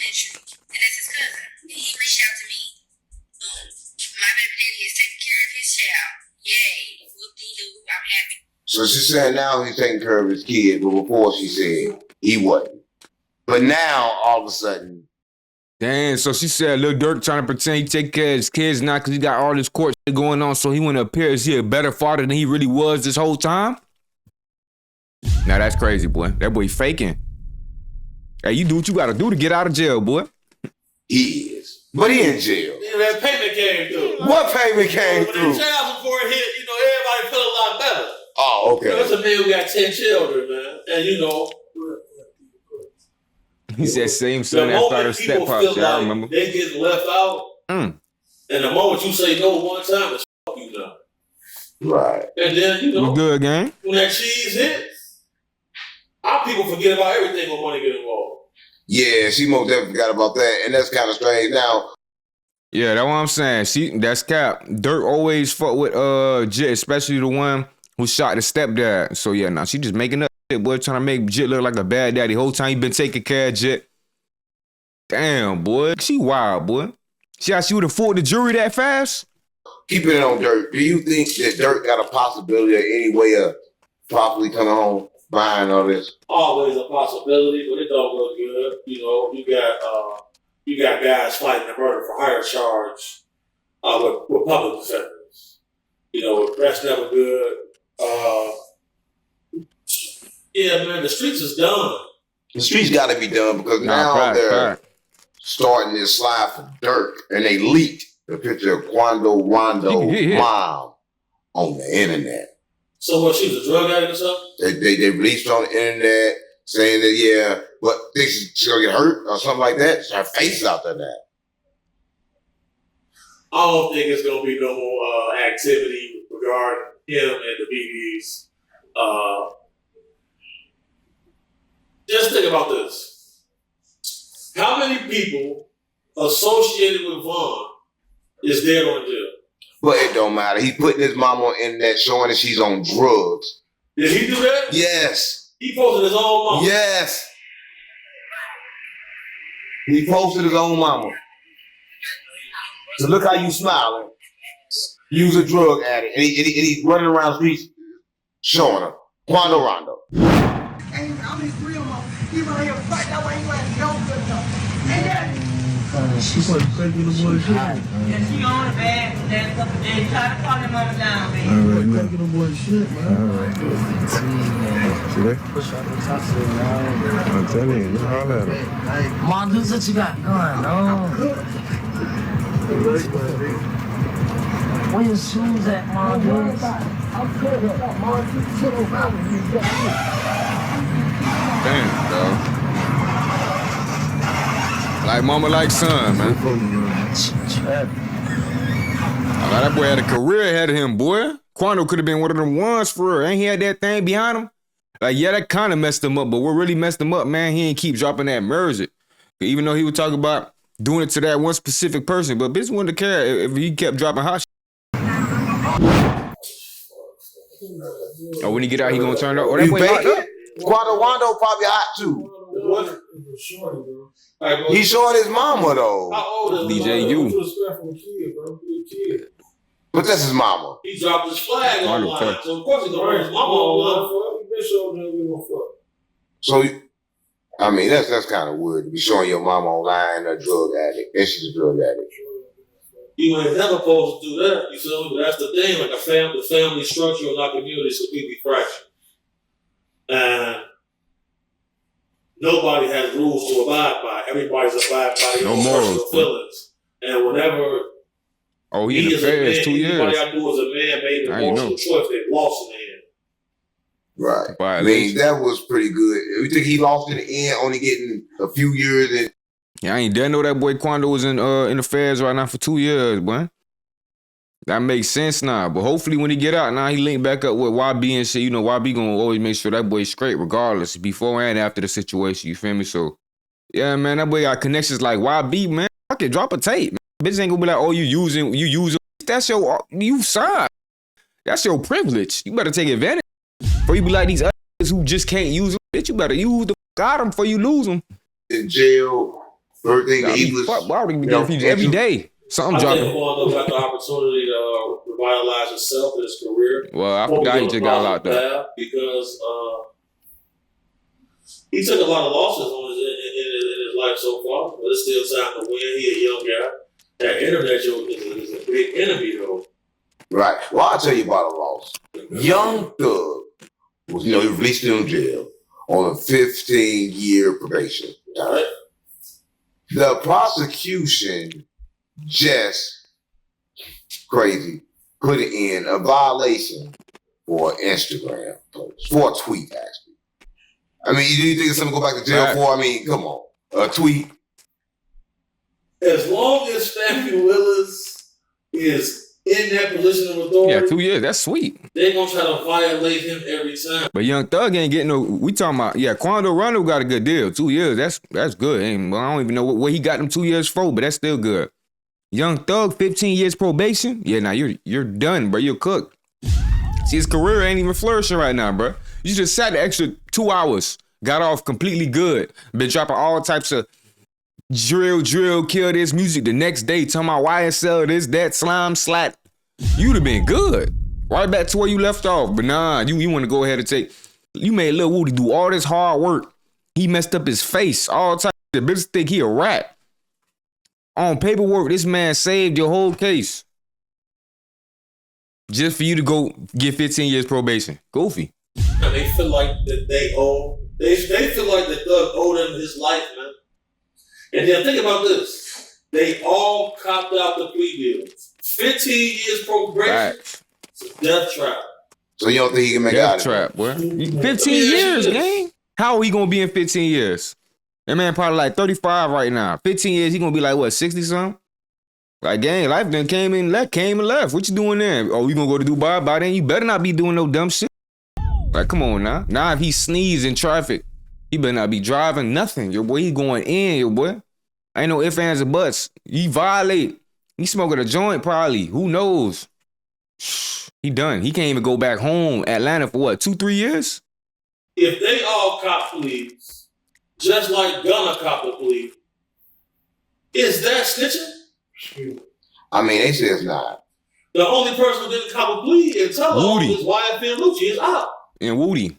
elementary, and that's his cousin. And he reached out to me. Boom. My baby daddy is taking care of his child. Yay. Whoop-de-doo. I'm happy. So she's saying now he's taking care of his kid, but before she said he wasn't. But now, all of a sudden. Damn, so she said Lil Durk trying to pretend he take care of his kids now because he got all this court shit going on, so he want to appear as he a better father than he really was this whole time? Now that's crazy, boy. That boy faking. Hey, you do what you gotta do to get out of jail, boy. He is. But he in jail. Yeah, that payment came through. What payment came when through? When the child support hit, everybody felt a lot better. Oh, okay. There's a man who got 10 children, man. And he said same son that started step pops, I remember. They get left out. And the moment you say no one time, it's fuck you now. Right. And then, You good, gang? When that cheese hits, our people forget about everything when money get involved. Yeah, she most definitely forgot about that. And that's kind of strange now. Yeah, that's what I'm saying. That's cap. Dirk always fuck with Jit, especially the one who shot the stepdad. So yeah, now she just making up shit, boy, trying to make Jit look like a bad daddy. Whole time he been taking care of Jit. Damn, boy. She wild, boy. See how she would afford the jury that fast? Keeping it on Dirk, do you think that Dirk got a possibility of any way of properly coming home behind all this? Always a possibility, but it don't look good. You got guys fighting a murder for hire charge with public defenders. That's never good. Yeah, man, the streets is done. The streets got to be done because now they're starting this slide for Dirk, and they leaked the picture of Quando Rondo's mom on the internet. So what? She was a drug addict or something? They released on the internet saying that but think she's gonna get hurt or something like that. Her face out there now. I don't think it's gonna be no more activity regarding him and the BBs. Just think about this. How many people associated with Vaughn is dead on jail? But it don't matter. He putting his mom on the internet showing that she's on drugs. Did he do that? Yes. He posted his own mama? Yes. He posted his own mama. So look how you smiling. You's a drug addict. And he's running around the streets showing her. Quando Rondo. She's like crazy little boy shit. Yeah, she on the bag for that couple days. Try to calm her mama down, baby. Alright, crazy little boy shit, man. Alright. See that? Push up the top of it, I'm telling you, holler at him. Mom, do what you got going on. Where your shoes at, Mom? Damn, dog. Like mama, like son, man. That boy had a career ahead of him, boy. Quando could have been one of them ones for real. Ain't he had that thing behind him? Like, yeah, that kind of messed him up, but what really messed him up, man, he ain't keep dropping that music. Even though he would talk about doing it to that one specific person, but bitch wouldn't care if he kept dropping hot shit. Oh, when he get out, he gonna turn up. Oh, that boy locked up. Quando Rondo probably hot too. He's showing his mama though. How old is DJ U. But that's his mama. He dropped his flag online, so of course he's gonna bring his mama online. So, I mean, that's kind of weird to be showing your mama online a drug addict. And she's a drug addict. You ain't never supposed to do that. You feel me? But that's the thing. Like the family structure in our community is completely fractured. And nobody has rules to abide by. Everybody's abide by your personal feelings. And whenever he in the feds 2 years. Anybody I knew as a man made an emotional choice, they lost in the end. Right. I mean, that was pretty good. You think he lost in the end, only getting a few years in? Yeah, I ain't dare know that boy Quando was in the feds right now for 2 years, boy. That makes sense now. But hopefully when he get out, now he link back up with YB and shit. You know, YB gonna always make sure that boy's straight regardless, before and after the situation, you feel me? So, yeah, man, that boy got connections like YB, man. Fuck it, drop a tape, man. Bitch ain't gonna be like, oh, you using. That's you signed. That's your privilege. You better take advantage. Or you be like these others who just can't use them. Bitch, you better use the got them before you lose them. In jail First thing that he was. Why would he be getting features every day? Something I dropping. think Quando got the opportunity to revitalize himself in his career. Well, I forgot he just got locked up. Because he took a lot of losses in his life so far, but it's still time to win. He a young guy. That internet joke is a big enemy, though. Right. Well, I'll tell you about a loss. Young Thug was, he released from jail on a 15-year probation. All right. The prosecution just crazy put in a violation for an Instagram post, for a tweet, actually. I mean, do you think it's something to go back to jail for? I mean, come on. A tweet. As long as Stanley Willis is in that position of authority, Yeah, 2 years. That's sweet. they're going to try to violate him every time. But Young Thug ain't getting no. We talking about Quando Rondo got a good deal. 2 years. That's good. I don't even know what he got them 2 years for, but that's still good. Young Thug, 15 years probation. Yeah, now you're done, bro. You're cooked. See, his career ain't even flourishing right now, bro. You just sat the extra 2 hours, got off completely good, been dropping all types of drill, kill this music the next day, talking about YSL, this, that, slime, slat. You'd have been good. Right back to where you left off. But nah, you want to go ahead and you made Lil Woody do all this hard work. He messed up his face, all types of bitches think he a rat. On paperwork, this man saved your whole case. Just for you to go get 15 years probation. Goofy. They feel like that they feel like the Thug owed him his life, man. And then think about this. They all copped out the plea deals. 15 years probation. Right. It's a death trap. So you don't think he can make it out of trap, boy. 15 years, gang. How he gonna be in 15 years? That man probably like 35 right now. 15 years, he gonna be like, what, 60-something? Like, gang, life done came and left. What you doing there? Oh, you gonna go to Dubai? By then, you better not be doing no dumb shit. Like, come on now. Now, if he sneeze in traffic, he better not be driving nothing. Your boy, he going in, your boy. Ain't no ifs, ands, or buts. He violate. He smoking a joint probably. Who knows? He done. He can't even go back home, Atlanta, for what, 2-3 years? If they all cop pleas, just like Gunna cop the plea, is that snitching? I mean, they say it's not. The only person who didn't cop a plea and tell them is YFN Lucci is out. And Woody.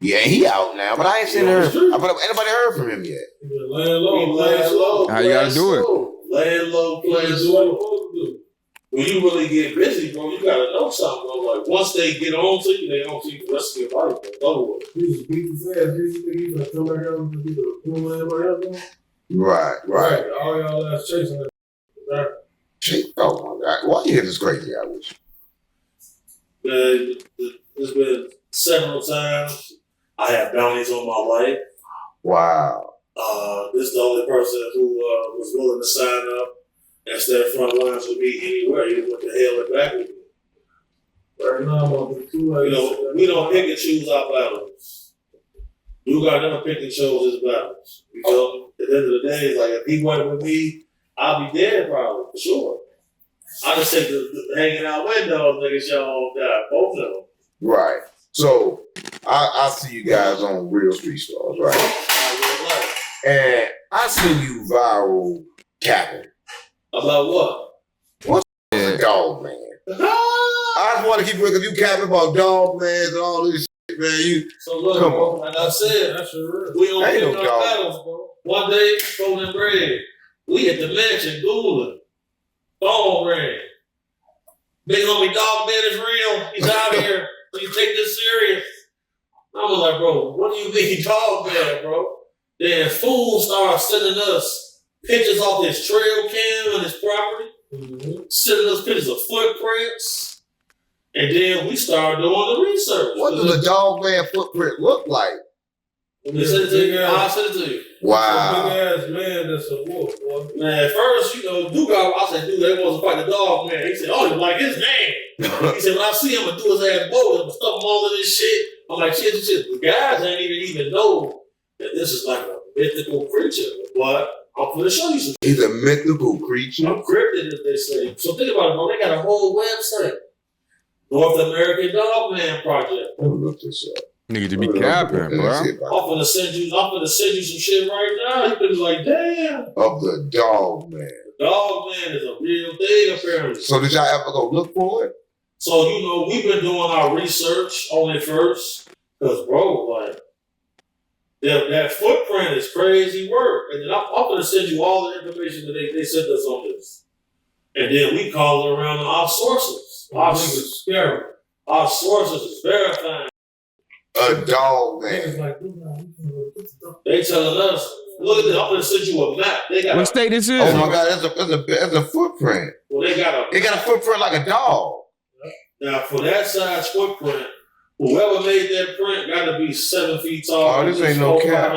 Yeah, he out now, but I ain't seen her. But anybody heard from him yet? Laying low. How you gotta do it? Laying low, playing slow. When you really get busy, bro, you gotta know something, bro. Like, once they get on to you, they on to you the rest of your life, bro. Otherwise. He's beat the fast. You think he's gonna come back out and be the cool everybody else? Right. All y'all ass chasing that. Right. Oh my God. Why you hit this crazy guy with you? Man, there's been several times I have bounties on my life. Wow. This is the only person who was willing to sign up and stand front lines with me anywhere. He went to hell and back with me. Right now, I'm on the two. We don't pick and choose our battles. You got never pick and choose his battles. You know, at the end of the day, it's like if he went with me, I'll be dead probably, for sure. I just take the hanging out windows, niggas, y'all die. Both of them. Right. So I see you guys on Real Street Stars, right? And I see you viral capping. About what? What's a dog man? I just want to keep because you capping about dog man and all this shit, man. So look, come bro, on. like I said, we don't pick no battles, bro. One day, phone and bread. We at the mansion, Google. Phone ring. Big homie dog man is real. He's out here. So you take this serious. I was like, bro, what do you mean dog man, bro? Then fools start sending us pictures off his trail cam on his property, sending us pictures of footprints, and then we started doing the research. What does a dog man footprint look like? Send it to you. I'll send it to you. Wow. Big ass man that's a wolf, boy. Man, at first, I said, dude, they wasn't fight the dog man. He said, oh, he like his name. He said, when I see him, I'm gonna do his ass bold and stuff him all of this shit. I'm like, shit. The guys ain't even know that this is like a mythical creature. But I'm gonna show you some shit. He's a mythical creature. I'm cryptid, as they say. So think about it, bro. They got a whole website. North American Dog Man Project. Let me look this up. Nigga just be capping, bro. I'm gonna send you some shit right now. You could be like, damn. Of the dog man. The dog man is a real thing, apparently. So did y'all ever go look for it? So, you know, we've been doing our research on it first. Because, bro, like, that footprint is crazy work. And then I'm going to send you all the information that they sent us on this. And then we call it around our sources. Our niggas scary. Our sources is verifying. A dog man. They telling us, look at this, I'm going to send you a map. They got what state this is? Oh my God, that's a footprint. Well, they got a footprint like a dog. Now, for that size footprint, whoever made that print got to be 7 feet tall. Oh, this ain't no cap.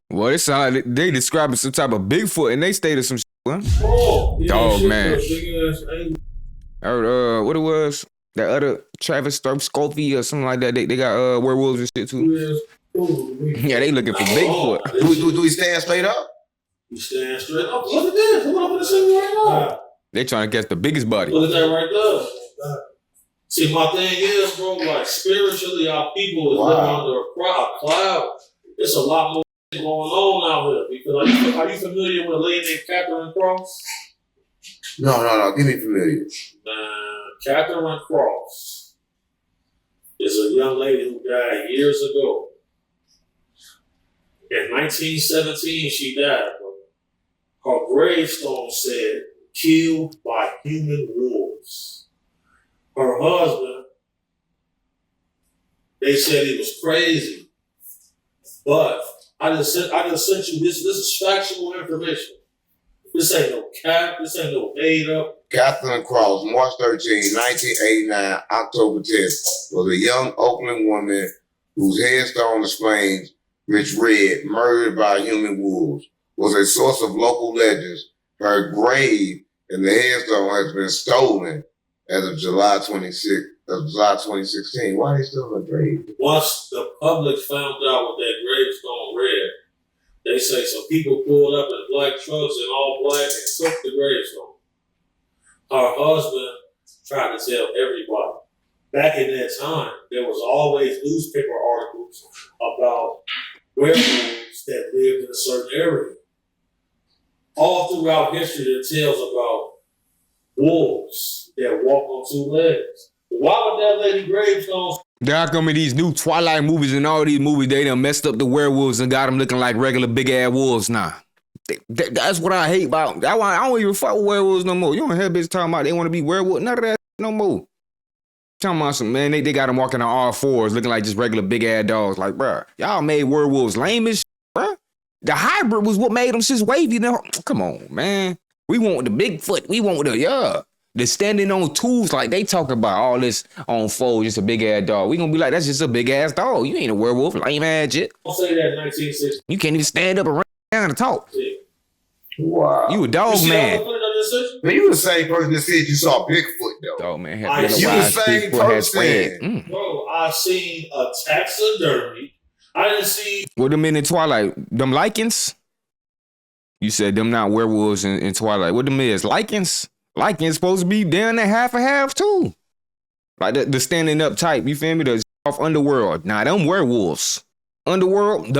Well, it sound like they describing some type of Bigfoot and they stated some shit, huh? Oh, dog man. I heard, what it was? That other Travis Scopey or something like that. They got werewolves and shit too. Yeah, they looking for Bigfoot. Do we stand straight up? You stand straight up. Look at this. Look up in the city right now. They trying to catch the biggest body. Look at that right there. See, my thing is, bro, like spiritually, our people is living under a cloud. There's a lot more going on out here. Because are you familiar with a lady named Catherine Cross? No. Give me familiar. Catherine Cross is a young lady who died years ago. In 1917, she died, bro. Her gravestone said, "Killed by human wolves." Her husband, they said he was crazy. But I just sent you this. This is factual information. This ain't no cap. This ain't no made up. Catherine Cross, March 13, 1989, October 10th, was a young Oakland woman whose headstone explains which read, "Murdered by human wolves," was a source of local legends. Her grave and the headstone has been stolen as of July 2016. Why are they still in the grave? Once the public found out what that gravestone read, they say some people pulled up in black trucks and all black and took the gravestone. Her husband tried to tell everybody. Back in that time, there was always newspaper articles about werewolves that lived in a certain area. All throughout history, there tales about wolves that walk on two legs. Why would that lady gravestone? How come in these new Twilight movies and all these movies, they done messed up the werewolves and got them looking like regular big ass wolves now? That's what I hate about. I don't even fuck with werewolves no more. You don't hear bitches talking about they want to be werewolves. None of that no more. Talking about some, man, they got them walking on all fours looking like just regular big ass dogs. Like, bruh, y'all made werewolves lame as shit, bruh. The hybrid was what made them just wavy. Come on, man. We want the Bigfoot. We want the standing on tools like they talk about all this on fold, just a big ass dog. We gonna be like, that's just a big ass dog. You ain't a werewolf, lame ass shit. Don't say that in 1960. You can't even stand up and run down and talk. Yeah. Wow. You a dog man. Man, you the same person that said you saw Bigfoot though. Dog man. You the same person. Bro, I seen a taxidermy. I didn't see. What them in Twilight? Them lichens? You said them not werewolves in Twilight. What them is? Lichens? Lichens supposed to be down there half and half too. Like the standing up type, you feel me? The off underworld. Nah, them werewolves. Underworld,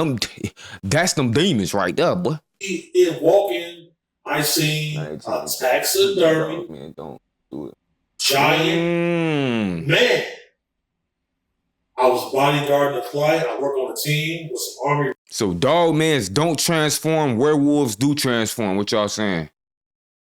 that's them demons right there, boy. In walking, I seen a taxidermy. Man, don't do it. Giant man. I was bodyguarding a client. I work on a team with some army. So dog mans don't transform. Werewolves do transform. What y'all saying?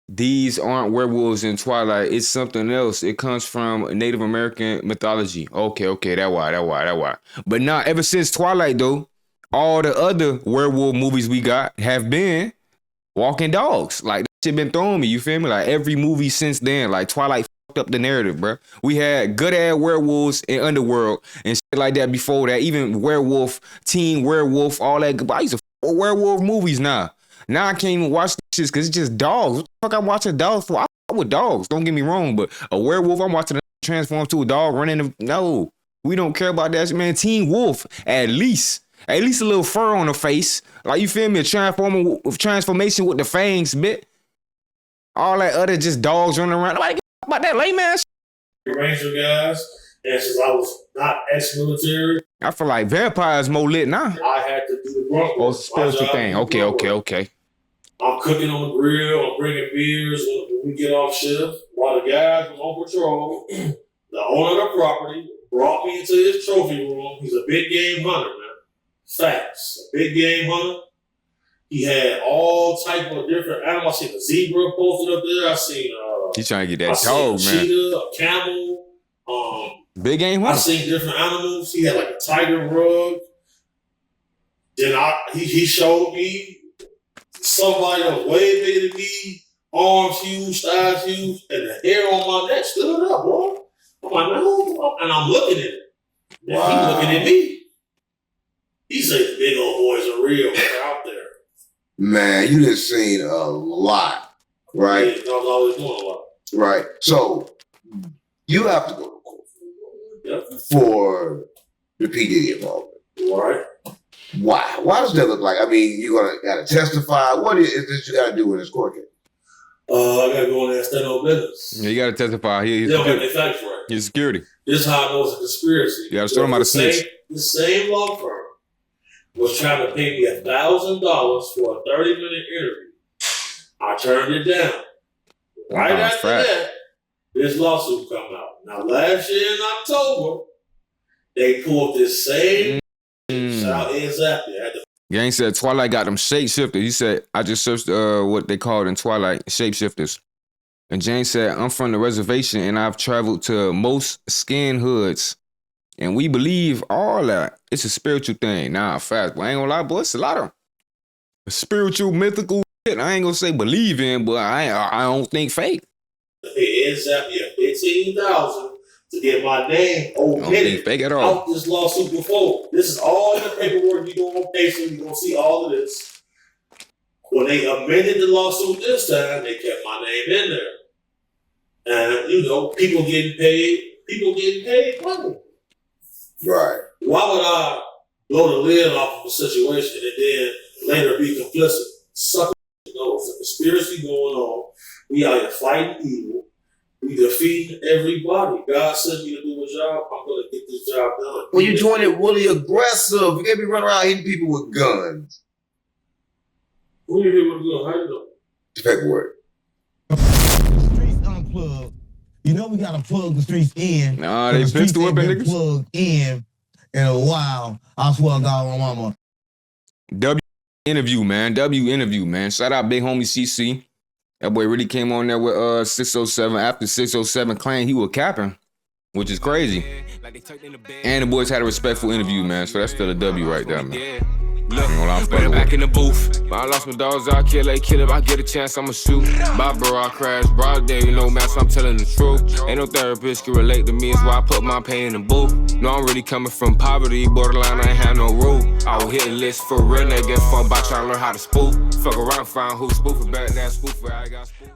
These aren't werewolves in Twilight. It's something else. It comes from Native American mythology. Okay. That why. But now, ever since Twilight, though, all the other werewolf movies we got have been walking dogs. Like, that shit been throwing me, you feel me? Like, every movie since then, like, Twilight fucked up the narrative, bro. We had good-ass werewolves in Underworld and shit like that before that. Even Werewolf, Teen Werewolf, all that. I used to fuck with werewolf movies now. Now I can't even watch this shit because it's just dogs. What the fuck I'm watching dogs for? I fuck with dogs, don't get me wrong, but a werewolf, I'm watching it transform to a dog running. No, we don't care about that shit, man. Teen Wolf, at least a little fur on the face. Like, you feel me? A transformation with the fangs, bit. All that other just dogs running around. Nobody give a fuck about that lame ass shit. Ranger guys, And since I was not ex-military, I feel like vampires more lit now. I had to do the grunt Oh, work. spiritual thing. Okay. I'm cooking on the grill. I'm bringing beers when we get off shift. While the guys was on patrol, the owner of the property brought me into his trophy room. He's a big game hunter, man. Facts. A big game hunter. He had all type of different animals. I seen a zebra posted up there. I seen He's trying to get I that dog, seen a man. cheetah, a camel. Big game I hunter. seen different animals. He had like a tiger rug. Then he showed me somebody that was way bigger than me, arms huge, thighs huge, and the hair on my neck stood up, boy. I'm like, no, and I'm looking at it. And he looking at me. He said, the big old boys are real. They're out there. Man, you just seen a lot, right? Yeah, I was always doing a lot. Right. So you have to go to court Yep. for the P. Diddy involvement. Right. Why? Why does that look like? I mean, you gotta testify. What is this you gotta do in this court case? I gotta go in there and stand on business. Yeah, you gotta testify. He's They don't make their facts right. security. This is how I know it's a conspiracy. You gotta show them how to snitch. The same law firm was trying to pay me $1,000 for a 30-minute interview. I turned it down. Right after that, this lawsuit come out. Now, last year in October, they pulled this same out exactly. Gang said Twilight got them shapeshifters. He said, I just searched what they called in Twilight shapeshifters. And James said, I'm from the reservation and I've traveled to most skin hoods. And we believe all that. It's a spiritual thing. Nah, fast. But I ain't gonna lie, boy, it's a lot of spiritual, mythical shit. I ain't gonna say believe in, but I don't think fake. Exactly. $15,000 to get my name I don't think fake at all. out this lawsuit before. This is all the paperwork. You go on patient, you're gonna see all of this. When they amended the lawsuit this time, they kept my name in there. And people getting paid money. Right. Why would I blow the lid off of a situation and then later be complicit? Sucker, it's a conspiracy going on. We out here fighting evil. We defeating everybody. God sent me to do a job. I'm gonna get this job done. When you doing it really aggressive, you can't be running around hitting people with guns. Who you here with a gun? How you doing? The paperwork. Streets unplugged. You know we gotta plug the streets in. Nah, they pistol whipping niggas. Plugged in a while. I swear to God, my mama. W interview, man. Shout out big homie CC. That boy really came on there with 607 after 607 claimed he was capping, which is crazy. And the boys had a respectful interview, man. So that's still a W right there, man. Look, put it back in the booth. I lost my dogs, I kill if I get a chance, I'ma shoot. Bye, bro, I crash, broad day, man, so I'm telling the truth. Ain't no therapist can relate to me, it's why I put my pain in the booth. No, I'm really coming from poverty, borderline, I ain't have no rule. I will hit a list for real, they get fucked by trying to learn how to spoof. Fuck around, find who spoofing back, that spoofer, I got spoof.